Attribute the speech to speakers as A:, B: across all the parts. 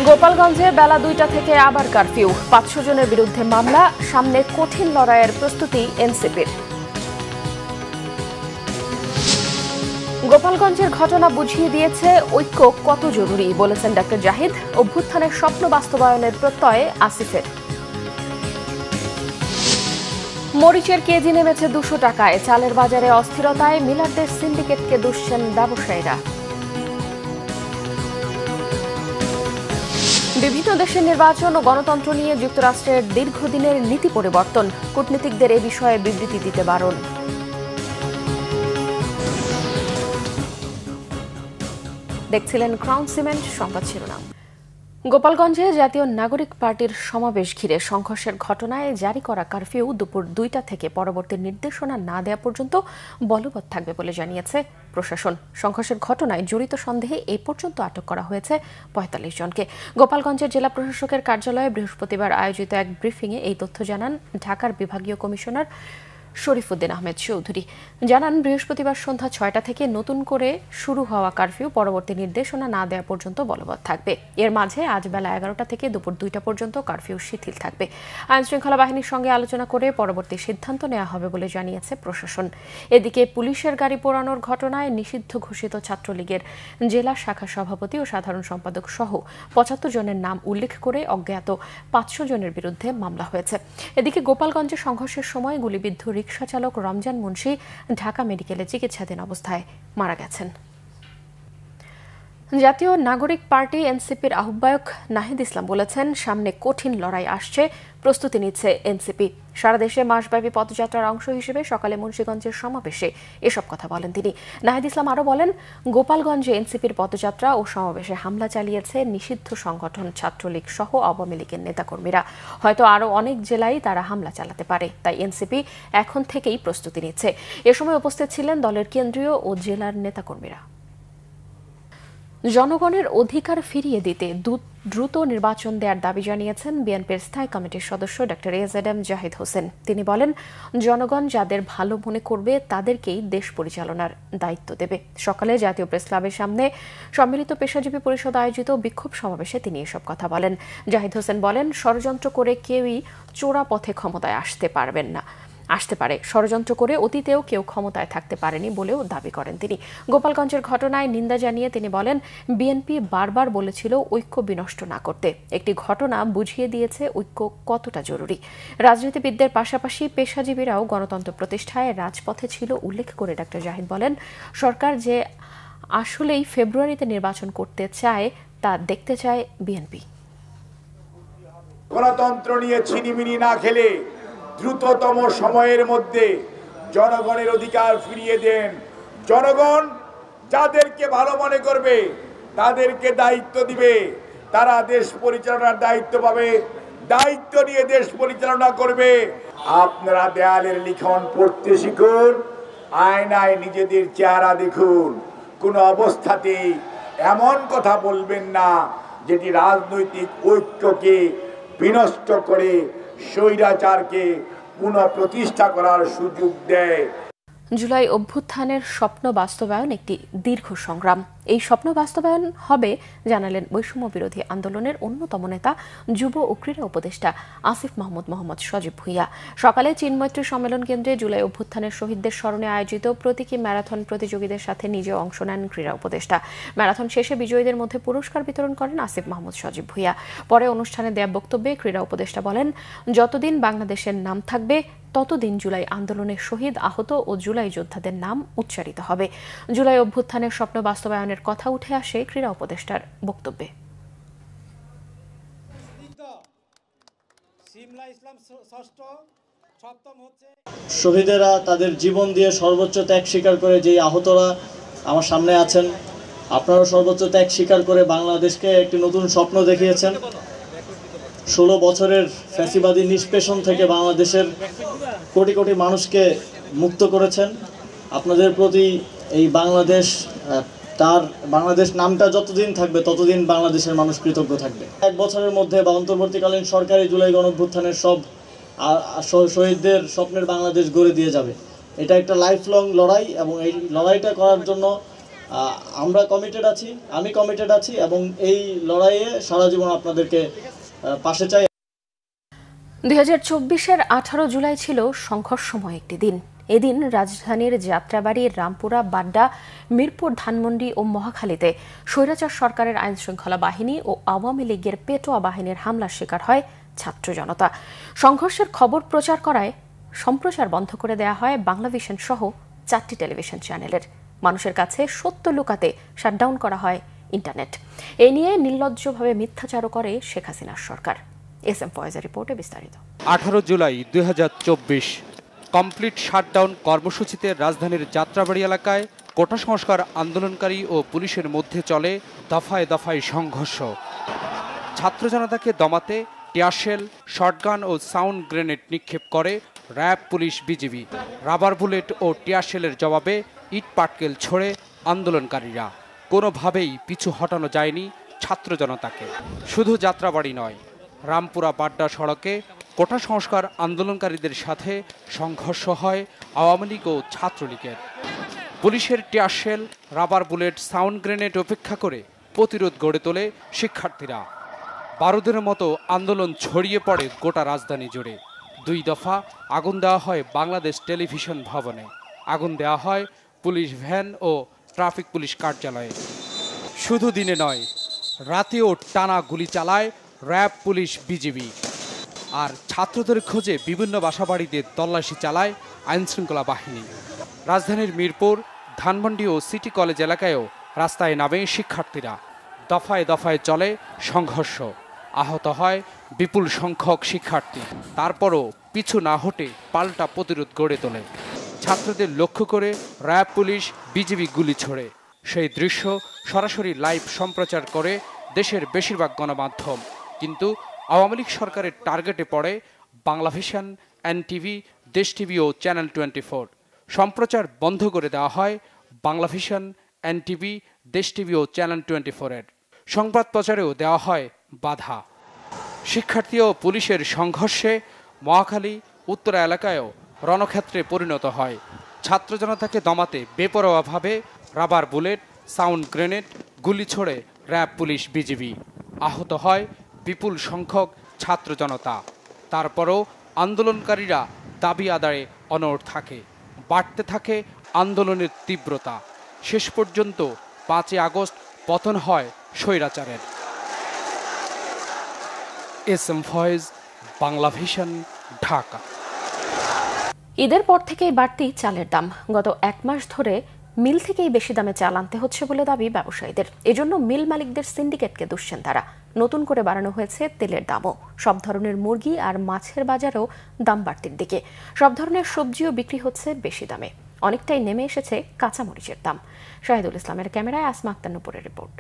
A: গোপালগঞ্জে বেলা ২টা থেকে আবার কারফিউ, ৫০০ জনের বিরুদ্ধে মামলা, সামনে কঠিন লড়াইয়ের প্রস্তুতি এনসিপির। গোপালগঞ্জের ঘটনা বুঝিয়ে দিয়েছে ঐক্য কত জরুরি, বলেছেন ডক্টর জাহিদ। অভ্যুত্থানের স্বপ্ন বাস্তবায়নের প্রত্যয় আসিফের। মরিচের কেজি নেমেছে ২০০ টাকায়, চালের বাজারে অস্থিরতায় মিলারদের সিন্ডিকেটকে দুষছেন ব্যবসায়ীরা। বিভিন্ন দেশের নির্বাচন ও গণতন্ত্র নিয়ে যুক্তরাষ্ট্রের দীর্ঘদিনের নীতি পরিবর্তন, কূটনীতিকদের এ বিষয়ে বিবৃতি দিতে বারণ। দেখছিলেন ক্রাউন সিমেন্ট সংবাদ শিরোনাম। গোপালগঞ্জে জাতীয় নাগরিক পার্টির সমাবেশ ঘিরে সংঘর্ষের ঘটনায় জারি করা কারফিউ দুপুর ২টা থেকে পরবর্তী নির্দেশনা না দেওয়া পর্যন্ত বলবৎ থাকবে বলে জানিয়েছে প্রশাসন। সংঘর্ষের ঘটনায় জড়িত সন্দেহে এই পর্যন্ত আটক করা হয়েছে ৪৫ জনকে। গোপালগঞ্জের জেলা প্রশাসকের কার্যালয়ে বৃহস্পতিবার আয়োজিত এক ব্রিফিংয়ে এই তথ্য জানান ঢাকার বিভাগীয় কমিশনার শরীফুদ্দিন আহমেদ চৌধুরী। জানান, বৃহস্পতিবার সন্ধ্যা ৬টা থেকে নতুন করে শুরু হওয়া কারফিউ পরবর্তী নির্দেশনা না দেওয়া পর্যন্ত বলবৎ থাকবে। এর মাঝে আজ বেলা ১১টা থেকে দুপুর ২টা পর্যন্ত কারফিউ শিথিল থাকবে। আইনশৃঙ্খলা বাহিনীর সঙ্গে আলোচনা করে পরবর্তী সিদ্ধান্ত নেওয়া হবে বলে জানিয়েছে প্রশাসন। এদিকে পুলিশের গাড়ি পোড়ানোর ঘটনায় নিষিদ্ধ ঘোষিত ছাত্রলীগের জেলা শাখা সভাপতি ও সাধারণ সম্পাদক সহ ৭৫ জনের নাম উল্লেখ করে অজ্ঞাত ৫০০ জনের বিরুদ্ধে মামলা হয়েছে। এদিকে গোপালগঞ্জে সংঘর্ষের সময় গুলিবিদ্ধ রিকশা চালক রমজান মুন্সি ঢাকা মেডিকেলে চিকিৎসাধীন অবস্থায় মারা গেছেন। জাতীয় নাগরিক পার্টি এনসিপির আহ্বায়ক নাহিদ ইসলাম বলেছেন, সামনে কঠিন লড়াই আসছে, প্রস্তুতি নিচ্ছে এনসিপি। সারা দেশে মাসব্যাপী পদযাত্রার অংশ হিসেবে সকালে মুন্সিগঞ্জের সমাবেশে এসব কথা বলেন তিনি। নাহিদ ইসলাম আরও বলেন, গোপালগঞ্জে এনসিপির পদযাত্রা ও সমাবেশে হামলা চালিয়েছে নিষিদ্ধ সংগঠন ছাত্রলীগ সহ আওয়ামী লীগের নেতাকর্মীরা। হয়তো আরও অনেক জেলায় তারা হামলা চালাতে পারে, তাই এনসিপি এখন থেকেই প্রস্তুতি নিচ্ছে। এ সময় উপস্থিত ছিলেন দলের কেন্দ্রীয় ও জেলার নেতাকর্মীরা। জনগণের অধিকার ফিরিয়ে দিতে দ্রুত নির্বাচন দেওয়ার দাবি জানিয়েছেন বিএনপির স্থায়ী কমিটির সদস্য ডক্টর এজেডএম জাহিদ হোসেন। তিনি বলেন, জনগণ যাদের ভালো মনে করবে তাদেরকেই দেশ পরিচালনার দায়িত্ব দেবে। সকালে জাতীয় প্রেস ক্লাবের সামনে সম্মিলিত পেশাজীবী পরিষদ আয়োজিত বিক্ষোভ সমাবেশে তিনি এসব কথা বলেন। জাহিদ হোসেন বলেন, ষড়যন্ত্র করে কেউই চোরা পথে ক্ষমতায় আসতে পারে। ষড়যন্ত্র করে অতীতেও কেউ ক্ষমতায় থাকতে পারেনি বলেও দাবি করেন তিনি। গোপালগঞ্জের ঘটনায় নিন্দা জানিয়ে তিনি বলেন, বিএনপি বারবার বলেছিল ঐক্য বিনষ্ট না করতে। একটি ঘটনা বুঝিয়ে দিয়েছে ঐক্য কতটা জরুরি। রাজনীতিবিদদের পাশাপাশি পেশাজীবীরাও গণতন্ত্র প্রতিষ্ঠায় রাজপথে ছিল উল্লেখ করে ডক্টর জাহিদ বলেন, সরকার যে আসলেই ফেব্রুয়ারিতে নির্বাচন করতে চায় তা দেখতে চায় বিএনপি।
B: গণতন্ত্র নিয়ে ছিনিমিনি না খেলে দ্রুততম সময়ের মধ্যে জনগণের অধিকার ফিরিয়ে দেন। জনগণ যাদেরকে ভালো মনে করবে তাদেরকে দায়িত্ব দিবে, তারা দেশ পরিচালনার দায়িত্ব পাবে, দায়িত্ব নিয়ে দেশ পরিচালনা করবে। আপনারা দেয়ালের লিখন পড়তে শিখুন, আয়নায় নিজেদের চেহারা দেখুন। কোনো অবস্থাতেই এমন কথা বলবেন না যেটি রাজনৈতিক ঐক্যকে বিনষ্ট করে স্বৈরাচারকে পুনঃপ্রতিষ্ঠা করার সুযোগ দেয়।
A: জুলাই অভ্যুত্থানের স্বপ্ন বাস্তবায়ন একটি দীর্ঘ সংগ্রাম। এই স্বপ্ন বাস্তবায়ন হবে জানালেন বৈষম্য বিরোধী আন্দোলনের অন্যতম নেতা, যুব ও ক্রীড়া উপদেষ্টা আসিফ মোহাম্মদ সজীব ভুঁইয়া। সকালে চিন্মৈত্রী সম্মেলন কেন্দ্রে জুলাই অভ্যুত্থানের শহীদদের স্মরণে আয়োজিত প্রতীকী ম্যারাথন প্রতিযোগীদের সাথে নিজেও অংশ নেন ক্রীড়া উপদেষ্টা। ম্যারাথন শেষে বিজয়ীদের মধ্যে পুরস্কার বিতরণ করেন আসিফ মোহাম্মদ সজীব ভুঁইয়া। পরে অনুষ্ঠানে দেয়া বক্তব্যে ক্রীড়া উপদেষ্টা বলেন, যতদিন বাংলাদেশের নাম থাকবে ততদিন জুলাই আন্দোলনের শহীদ, আহত ও জুলাই যোদ্ধাদের নাম উচ্চারিত হবে। জুলাই অভ্যুত্থানের স্বপ্ন বাস্তবায়নের কথা উঠে আসে ক্রীড়া উপদেষ্টার বক্তব্যে।
C: শহীদেরা তাদের জীবন দিয়ে সর্বোচ্চ ত্যাগ স্বীকার করে, যেই আহতরা আমার সামনে আছেন, আপনারা সর্বোচ্চ ত্যাগ স্বীকার করে বাংলাদেশকে একটি নতুন স্বপ্ন দেখিয়েছেন। 16 বছরের ফ্যাসিবাদী নিষ্পেষণ থেকে বাংলাদেশের কোটি কোটি মানুষকে মুক্ত করেছেন। আপনাদের প্রতি এই বাংলাদেশ নামটা যতদিন থাকবে ততদিন বাংলাদেশের মানুষ কৃতজ্ঞ থাকবে। 1 বছরের মধ্যে বা অন্তর্বর্তীকালীন সরকারি জুলাই গণঅভ্যুত্থানের সব শহীদদের স্বপ্নের বাংলাদেশ গড়ে দিয়ে যাবে। এটা একটা লাইফ লং লড়াই এবং এই লড়াইটা করার জন্য আমরা কমিটেড আছি, আমি কমিটেড আছি এবং এই লড়াইয়ে সারা জীবন আপনাদেরকে পাশে চাই।
A: 2024-এর 18 জুলাই ছিল সংঘর্ষময় একটি দিন। এদিন রাজধানীর যাত্রাবাড়ি, রামপুরা, বাড্ডা, মিরপুর, ধানমন্ডি ও মহাখালীতে স্বৈরাচার সরকারের আইনশৃঙ্খলা বাহিনী ও আওয়ামী লীগের পেটোয়া বাহিনীর হামলার শিকার হয় ছাত্র জনতা। সংঘর্ষের খবর প্রচার করায় সম্প্রচার বন্ধ করে দেয়া হয় বাংলাভিশন সহ 4টি টেলিভিশন চ্যানেলের। মানুষের কাছে সত্য লুকাতে শাটডাউন করা হয় ইন্টারনেট। এ নিয়ে নির্লজ্জভাবে মিথ্যাচারও করে শেখ হাসিনার সরকার। এসএম ফয়েজের রিপোর্টে বিস্তারিত।
D: 18 জুলাই 2024 কমপ্লিট শাটডাউন কর্মসূচিতে রাজধানীর যাত্রাবাড়ি এলাকায় কোটা সংস্কার আন্দোলনকারী ও পুলিশের মধ্যে চলে দফায় দফায় সংঘর্ষ। ছাত্র জনতাকে দমাতে টিয়ারশেল, শটগান ও সাউন্ড গ্রেনেড নিক্ষেপ করে RAB, police, BGB. Rubber bullet ও টিয়ারশেলের জবাবে ইট পাটকেল ছোড়ে আন্দোলনকারীরা। কোনোভাবেই পিছু হটানো যায়নি ছাত্র জনতাকে। শুধু যাত্রাবাড়ি নয়, রামপুরা বাড্ডা সড়কে কোটা সংস্কার আন্দোলনকারীদের সাথে সংঘর্ষ হয় আওয়ামী লীগ ও ছাত্রলীগের। পুলিশের tear shell, rubber bullet, sound grenade উপেক্ষা করে প্রতিরোধ গড়ে তোলে শিক্ষার্থীরা। বারুদের মতো আন্দোলন ছড়িয়ে পড়ে গোটা রাজধানী জুড়ে। 2 দফা আগুন দেওয়া হয় বাংলাদেশ টেলিভিশন ভবনে, আগুন দেওয়া হয় পুলিশ ভ্যান ও ট্রাফিক পুলিশ কার্যালয়ে। শুধু দিনে নয়, রাতেও টানা গুলি চালায় র্যাব, পুলিশ, বিজিবি। আর ছাত্রদের খোঁজে বিভিন্ন বাসাবাড়িতে তল্লাশি চালায় আইনশৃঙ্খলা বাহিনী। রাজধানীর মিরপুর, ধানমন্ডি ও সিটি কলেজ এলাকায়ও রাস্তায় নামে শিক্ষার্থীরা। দফায় দফায় চলে সংঘর্ষ, আহত হয় বিপুল সংখ্যক শিক্ষার্থী। তারপরও পিছু না হটে পাল্টা প্রতিরোধ গড়ে তোলে। ছাত্রদের লক্ষ্য করে র্যাব, পুলিশ, বিজিবি গুলি ছোড়ে। সেই দৃশ্য সরাসরি লাইভ সম্প্রচার করে দেশের বেশিরভাগ গণমাধ্যম। কিন্তু আওয়ামী লীগ সরকারের টার্গেটে পড়ে বাংলাভিশন, এনটিভি, দেশ টিভি ও চ্যানেল 24। সম্প্রচার বন্ধ করে দেওয়া হয় বাংলাভিশন, এনটিভি, দেশ টিভি ও চ্যানেল 24-এর। সংবাদ প্রচারেও দেওয়া হয় বাধা। শিক্ষার্থী ও পুলিশের সংঘর্ষে মহাখালী, উত্তরা এলাকায়ও রণক্ষেত্রে পরিণত হয়। ছাত্র জনতাকে দমাতে বেপরোয়াভাবে রাবার বুলেট, সাউন্ড গ্রেনেড, গুলি ছোড়ে র্যাব, পুলিশ, বিজিবি। আহত হয় বিপুল সংখ্যক ছাত্র জনতা। তারপরও আন্দোলনকারীরা দাবি আদায়ে অনড় থাকে। বাড়তে থাকে আন্দোলনের তীব্রতা। শেষ পর্যন্ত 5 আগস্ট পতন হয় স্বৈরাচারের। এসএম ফয়েজ, বাংলাভিশন, ঢাকা।
A: ঈদের পর থেকেই বাড়তি চালের দাম। গত 1 মাস ধরে মিল থেকেই বেশি দামে চাল আনতে হচ্ছে বলে দাবি ব্যবসায়ীদের। এজন্য মিল মালিকদের সিন্ডিকেটকে দুষছেন তারা। নতুন করে বাড়ানো হয়েছে তেলের দামও। সব ধরনের মুরগি আর মাছের বাজারেও দাম বাড়তির দিকে। সব ধরনের সবজিও বিক্রি হচ্ছে বেশি দামে। অনেকটাই নেমে এসেছে কাঁচামরিচের দাম। শাহিদুল ইসলামের ক্যামেরায় আসমা আক্তার নুপুরের রিপোর্ট।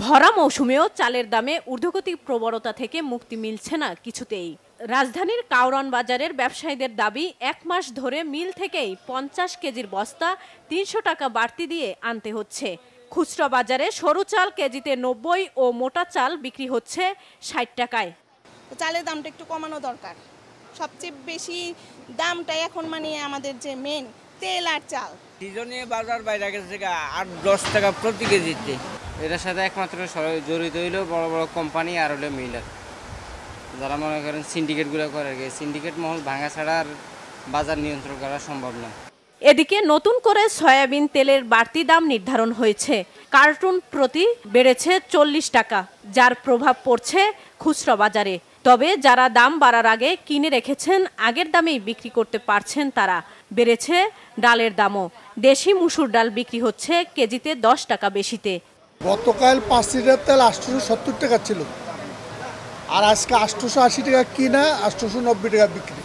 E: ভরা মৌসুমেও চালের দামে ঊর্ধ্বগতি প্রবণতা থেকে মুক্তি মিলছে না কিছুতেই। রাজধানীর কাউরান বাজারের ব্যবসায়ীদের দাবি, 1 মাস ধরে মিল থেকেই 50 কেজির বস্তা 300 টাকা বাড়তি দিয়ে আনতে হচ্ছে। খুচরা বাজারে সরু চাল কেজিতে 90 ও মোটা চাল বিক্রি হচ্ছে 60 টাকায়।
F: চালের দামটা একটু কমানো দরকার। সবচেয়ে বেশি দামটাই এখন মানে আমাদের যে মেন তেল আর চাল।
G: সিজনে বাজার বাইরে গেছে 8-10 টাকা প্রতি কেজিতে। এটার সাথে একমাত্র জড়িত হইলেও বড় বড় কোম্পানি আর হলে মিলার, যারা মনে করেন সিন্ডিকেটগুলো করে। সিন্ডিকেট মহল ভাঙা ছাড়া আর বাজার নিয়ন্ত্রণ করা সম্ভব না।
E: এদিকে নতুন করে সয়াবিন তেলের বাড়তি দাম নির্ধারণ হয়েছে। কার্টুন প্রতি বেড়েছে 40 টাকা, যার প্রভাব পড়ছে খুচরা বাজারে। তবে যারা দাম বাড়ার আগে কিনে রেখেছেন, আগের দামেই বিক্রি করতে পারছেন তারা। বেড়েছে ডালের দামও। দেশি মুসুর ডাল বিক্রি হচ্ছে কেজিতে 10 টাকা বেশিতে।
H: গতকাল 5 লিটার তেল 870 টাকা ছিল, আর আজকে 880 টাকা কিনা, 890 টাকা বিক্রি।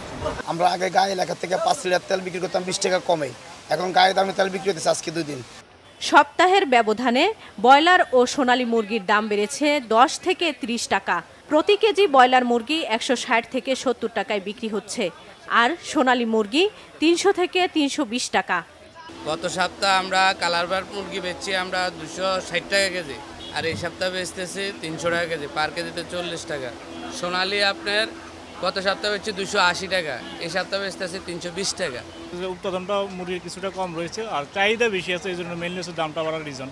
I: আমরা আগে গায়ে এলাকা থেকে 5 লিটার তেল বিক্রি করতাম 20 টাকা কমে, এখন গায়ে দামে তেল বিক্রি হতেছে আজকে 2 দিন।
E: সপ্তাহের ব্যবধানে ব্রয়লার ও সোনালী মুরগির দাম বেড়েছে 10 থেকে 30 টাকা। প্রতি কেজি ব্রয়লার মুরগি 160 থেকে 70 টাকায় বিক্রি হচ্ছে, আর সোনালী মুরগি 300 থেকে 320 টাকা।
J: গত সপ্তাহ আমরা কালারবার মুরগি বেচছি আমরা 260 টাকা কেজি, আর এই সপ্তাহে বেচতেছি 300 টাকা কেজি, পার কেজিতে 40 টাকা। সোনালী আপনার গত সপ্তাহে হচ্ছে 280 টাকা, এই সপ্তাহে বেচতেছে 320 টাকা।
K: উৎপাদনটা মুরগির কিছুটা কম রয়েছে আর চাহিদা বেশি আছে, এই জন্য মেইনলি দামটা বাড়ার রিজন।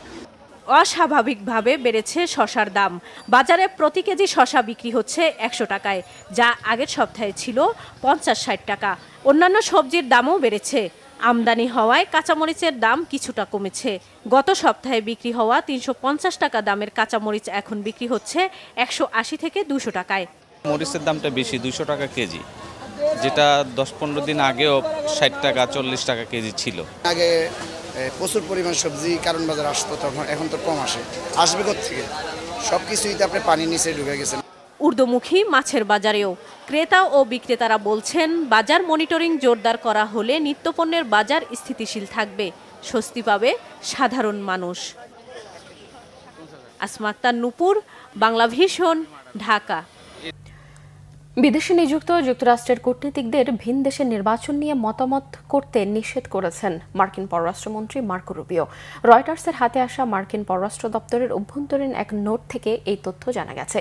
E: অস্বাভাবিকভাবে বেড়েছে শসার দাম। বাজারে প্রতি কেজি শসা বিক্রি হচ্ছে 100 টাকায়, যা আগের সপ্তাহে ছিল 50-60 টাকা। অন্যান্য সবজির দামও বেড়েছে। আমদানি হওয়ায় কাঁচামরিচের দাম কিছুটা কমেছে। গত সপ্তাহে বিক্রি হওয়া 350 টাকা দামের কাঁচামরিচ এখন বিক্রি হচ্ছে 180 থেকে 200 টাকায়।
L: মরিচের দামটা বেশি, 200 টাকা কেজি, যেটা 10-15 দিন আগেও 60 টাকা 40 টাকা কেজি ছিল।
I: আগে প্রচুর পরিমাণ সবজি কারণ বাজার আসতো, তখন এখন তো কম আসবে কোত্থেকে? সব কিছুই তো আপনি পানির নিচে ঢুকে গেছেন।
E: ঊর্ধ্বমুখী মাছের বাজারেও ক্রেতা ও বিক্রেতারা বলছেন, বাজার মনিটরিং জোরদার করা হলে নিত্যপণ্যের বাজার স্থিতিশীল থাকবে, স্বস্তি পাবে সাধারণ মানুষ। আসমা আক্তার, নূপুর, বাংলা ভিশন, ঢাকা।
A: বিদেশে নিযুক্ত যুক্তরাষ্ট্রের কূটনীতিকদের ভিন দেশের নির্বাচন নিয়ে মতামত করতে নিষেধ করেছেন মার্কিন পররাষ্ট্রমন্ত্রী মার্কো রুবিও। রয়টার্সের হাতে আসা মার্কিন পররাষ্ট্র দপ্তরের অভ্যন্তরীণ এক নোট থেকে এই তথ্য জানা গেছে।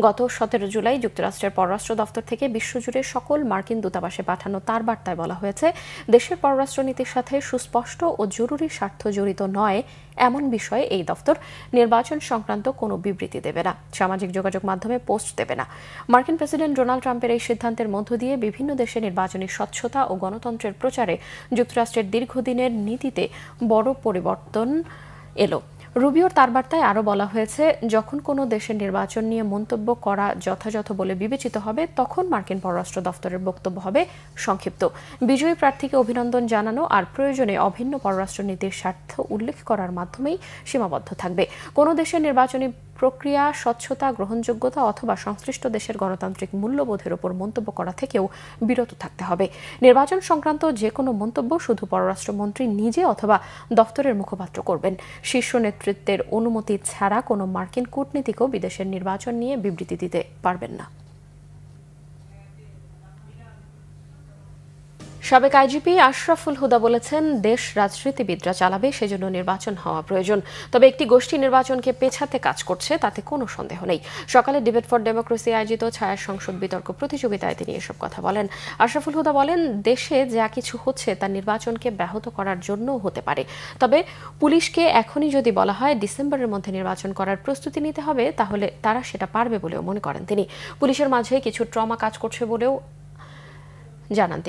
A: গত 17 জুলাই যুক্তরাষ্ট্রের পররাষ্ট্র দপ্তর থেকে বিশ্বজুড়ে সকল মার্কিন দূতাবাসে পাঠানো তার বার্তায় বলা হয়েছে, দেশের পররাষ্ট্রনীতির সাথে সুস্পষ্ট ও জরুরি স্বার্থ জড়িত নয় এমন বিষয়ে এই দপ্তর নির্বাচন সংক্রান্ত কোনো বিবৃতি দেবে না, সামাজিক যোগাযোগ মাধ্যমে পোস্ট দেবে না। মার্কিন প্রেসিডেন্ট ডোনাল্ড ট্রাম্পের এই সিদ্ধান্তের মধ্য দিয়ে বিভিন্ন দেশে নির্বাচনী স্বচ্ছতা ও গণতন্ত্রের প্রচারে যুক্তরাষ্ট্রের দীর্ঘদিনের নীতিতে বড় পরিবর্তন এলো। রুবিওর তার বার্তায় আরও বলা হয়েছে, যখন কোনো দেশের নির্বাচন নিয়ে মন্তব্য করা যথাযথ বলে বিবেচিত হবে, তখন মার্কিন পররাষ্ট্র দপ্তরের বক্তব্য হবে সংক্ষিপ্ত। বিজয়ী প্রার্থীকে অভিনন্দন জানানো আর প্রয়োজনে অভিন্ন পররাষ্ট্রনীতির স্বার্থ উল্লেখ করার মাধ্যমেই সীমাবদ্ধ থাকবে। কোনো দেশের নির্বাচনী প্রক্রিয়া, স্বচ্ছতা, গ্রহণযোগ্যতা অথবা সংশ্লিষ্ট দেশের গণতান্ত্রিক মূল্যবোধের উপর মন্তব্য করা থেকেও বিরত থাকতে হবে। নির্বাচন সংক্রান্ত যে কোনো মন্তব্য শুধু পররাষ্ট্রমন্ত্রী নিজে অথবা দপ্তরের মুখপাত্র করবেন। শীর্ষ নেতৃত্বের অনুমতি ছাড়া কোনো মার্কিন কূটনীতিকও বিদেশের নির্বাচন নিয়ে বিবৃতি দিতে পারবেন না। সাবেক আইজিপি আশরাফুল হুদা বলেছেন, দেশ রাজনীতিবিদরা চালাবে, সেজন্য নির্বাচন হওয়া প্রয়োজন। তবে একটি গোষ্ঠী নির্বাচনকে পেছাতে কাজ করছে, তাতে কোনো সন্দেহ নেই। সকালে ডিবেট ফর ডেমোক্রেসি আয়োজিত ছায়া সংসদ বিতর্ক প্রতিযোগিতায় তিনি এসব কথা বলেন। আশরাফুল হুদা বলেন, দেশে যা কিছু হচ্ছে তা নির্বাচনকে ব্যাহত করার জন্যও হতে পারে। তবে পুলিশকে এখনই যদি বলা হয় ডিসেম্বরের মধ্যে নির্বাচন করার প্রস্তুতি নিতে হবে, তাহলে তারা সেটা পারবে বলেও মনে করেন তিনি। পুলিশের মাঝে কিছু ট্রমা কাজ করছে বলেও জানান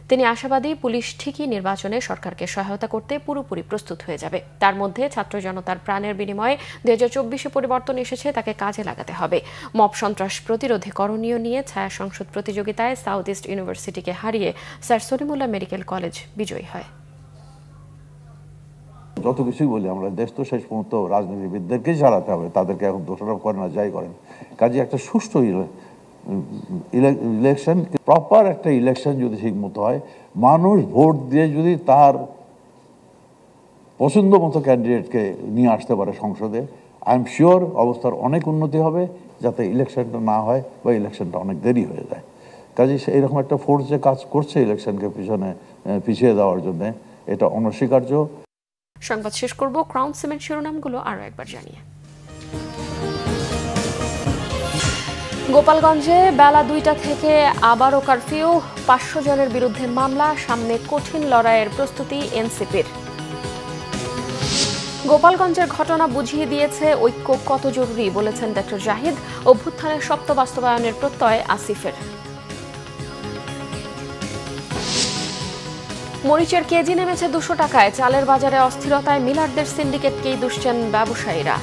A: তিনি আশাবাদী, পুলিশ ঠিকই নির্বাচনে সরকারকে সহায়তা করতে পুরোপুরি প্রস্তুত হয়ে যাবে। তার মধ্যে ছাত্র জনতার প্রাণের বিনিময়ে 2024 পরিবর্তন এসেছে, তাকে কাজে লাগাতে হবে। মব সন্ত্রাস প্রতিরোধে করণীয় নিয়ে ছায়া সংসদ প্রতিযোগিতায় সাউথ ইস্ট ইউনিভার্সিটিকে হারিয়ে স্যার সলিমুল্লাহ মেডিকেল কলেজ বিজয়ী হয়।
M: যত কিছুই বলি আমরা, দেশ তো শেষ পর্যন্ত রাজনীতিবিদদেরকেই চালাতে হবে, তাদেরকে এখন দোষারোপ করেন না যাই করেন। কাজে একটা সুষ্ঠু ইলেকশন, প্রপার একটা ইলেকশন যদি ঠিক মতো হয়, মানুষ ভোট দিয়ে যদি তার পছন্দ মতো ক্যান্ডিডেটকে নিয়ে আসতে পারে সংসদে, আই এম শিওর অবস্থার অনেক উন্নতি হবে, যাতে ইলেকশনটা না হয় বা ইলেকশনটা অনেক দেরি হয়ে যায়। কাজে এইরকম একটা ফোর্স যে কাজ করছে ইলেকশনকে পিছিয়ে দেওয়ার জন্য, এটা অনস্বীকার্য।
A: সংবাদ শেষ করব ক্রাউন সিমেন্ট শিরোনামগুলো আরও একবার জানিয়ে। গোপালগঞ্জে বেলা 2টা থেকে আবারও কারফিউ, 500 জনের বিরুদ্ধে মামলা, সামনে কঠিন লড়াইয়ের প্রস্তুতি এনসিপির। গোপালগঞ্জের ঘটনা বুঝিয়ে দিয়েছে ঐক্য কত জরুরি, বলেছেন ডক্টর জাহিদ। অভ্যুত্থানের সপ্ত বাস্তবায়নের প্রত্যয় আসিফের। মরিচের কেজি নেমেছে 200 টাকায়, চালের বাজারে অস্থিরতায় মিলারদের সিন্ডিকেটকেই দুষছেন ব্যবসায়ীরা।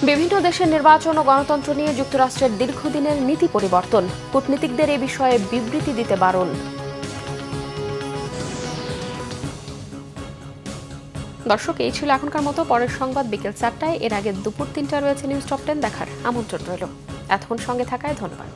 A: বিভিন্ন দেশের নির্বাচন ও গণতন্ত্র নিয়ে যুক্তরাষ্ট্রের দীর্ঘদিনের নীতি পরিবর্তন, কূটনীতিকদের এ বিষয়ে বিবৃতি দিতে বারণ। দর্শক, এই ছিল এখনকার মতো। পরের সংবাদ বিকেল 4টায়, এর আগে দুপুর 3টায় রয়েছে নিউজ টপ 10 দেখার আমন্ত্রণ রইল। এতক্ষণ সঙ্গে থাকায় ধন্যবাদ।